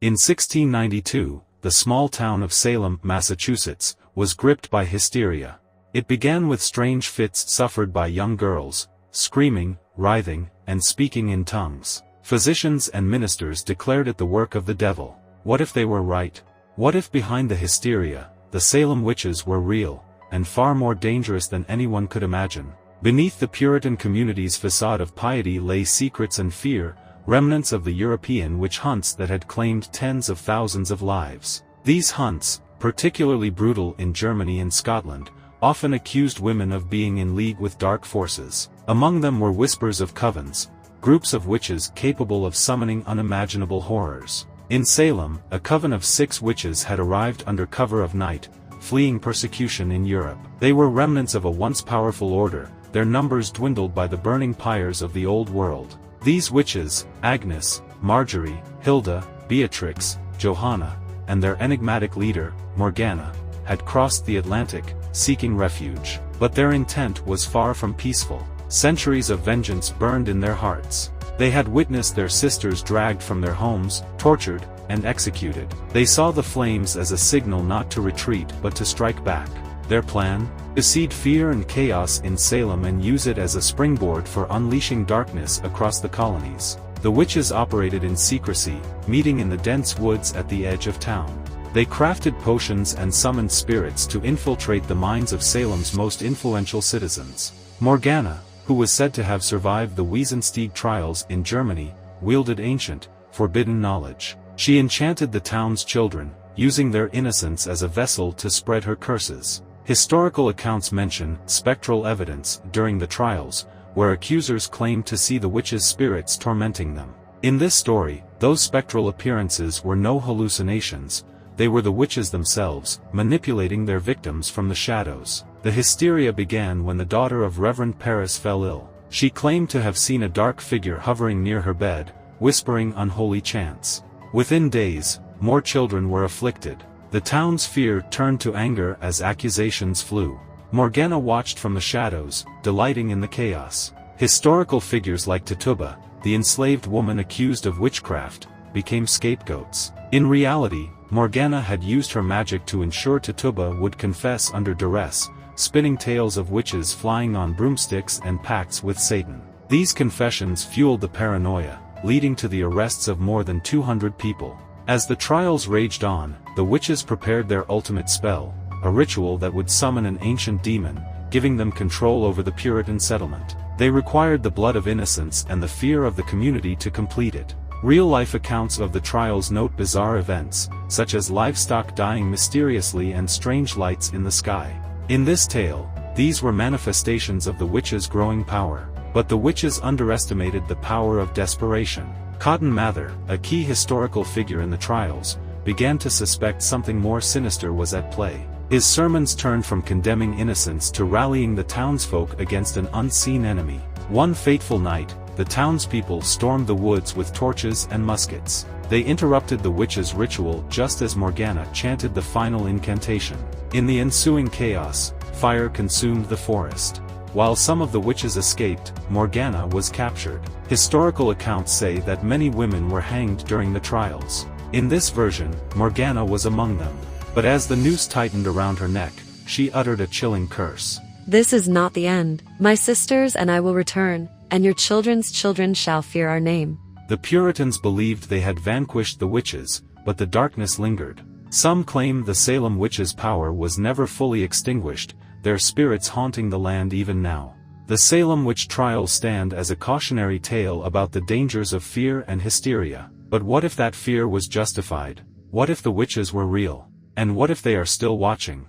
In 1692, the small town of Salem, Massachusetts, was gripped by hysteria. It began with strange fits suffered by young girls, screaming, writhing, and speaking in tongues. Physicians and ministers declared it the work of the devil. What if they were right? What if behind the hysteria, the Salem witches were real, and far more dangerous than anyone could imagine? Beneath the Puritan community's facade of piety lay secrets and fear, remnants of the European witch hunts that had claimed tens of thousands of lives. These hunts, particularly brutal in Germany and Scotland, often accused women of being in league with dark forces. Among them were whispers of covens, groups of witches capable of summoning unimaginable horrors. In Salem, a coven of 6 witches had arrived under cover of night, fleeing persecution in Europe. They were remnants of a once powerful order, their numbers dwindled by the burning pyres of the old world. These witches, Agnes, Marjorie, Hilda, Beatrix, Johanna, and their enigmatic leader, Morgana, had crossed the Atlantic, seeking refuge. But their intent was far from peaceful. Centuries of vengeance burned in their hearts. They had witnessed their sisters dragged from their homes, tortured, and executed. They saw the flames as a signal not to retreat but to strike back. Their plan? To seed fear and chaos in Salem and use it as a springboard for unleashing darkness across the colonies. The witches operated in secrecy, meeting in the dense woods at the edge of town. They crafted potions and summoned spirits to infiltrate the minds of Salem's most influential citizens. Morgana, who was said to have survived the Wiesenstieg trials in Germany, wielded ancient, forbidden knowledge. She enchanted the town's children, using their innocence as a vessel to spread her curses. Historical accounts mention spectral evidence during the trials, where accusers claimed to see the witches' spirits tormenting them. In this story, those spectral appearances were no hallucinations, they were the witches themselves, manipulating their victims from the shadows. The hysteria began when the daughter of Reverend Paris fell ill. She claimed to have seen a dark figure hovering near her bed, whispering unholy chants. Within days, more children were afflicted. The town's fear turned to anger as accusations flew. Morgana watched from the shadows, delighting in the chaos. Historical figures like Tituba, the enslaved woman accused of witchcraft, became scapegoats. In reality, Morgana had used her magic to ensure Tituba would confess under duress, spinning tales of witches flying on broomsticks and pacts with Satan. These confessions fueled the paranoia, leading to the arrests of more than 200 people. As the trials raged on, the witches prepared their ultimate spell, a ritual that would summon an ancient demon, giving them control over the Puritan settlement. They required the blood of innocents and the fear of the community to complete it. Real-life accounts of the trials note bizarre events, such as livestock dying mysteriously and strange lights in the sky. In this tale, these were manifestations of the witches' growing power. But the witches underestimated the power of desperation. Cotton Mather, a key historical figure in the trials, began to suspect something more sinister was at play. His sermons turned from condemning innocents to rallying the townsfolk against an unseen enemy. One fateful night, the townspeople stormed the woods with torches and muskets. They interrupted the witches' ritual just as Morgana chanted the final incantation. In the ensuing chaos, fire consumed the forest. While some of the witches escaped, Morgana was captured. Historical accounts say that many women were hanged during the trials. In this version, Morgana was among them. But as the noose tightened around her neck, she uttered a chilling curse. "This is not the end. My sisters and I will return, and your children's children shall fear our name." The Puritans believed they had vanquished the witches, but the darkness lingered. Some claim the Salem witches' power was never fully extinguished, their spirits haunting the land even now. The Salem witch trials stand as a cautionary tale about the dangers of fear and hysteria. But what if that fear was justified? What if the witches were real? And what if they are still watching?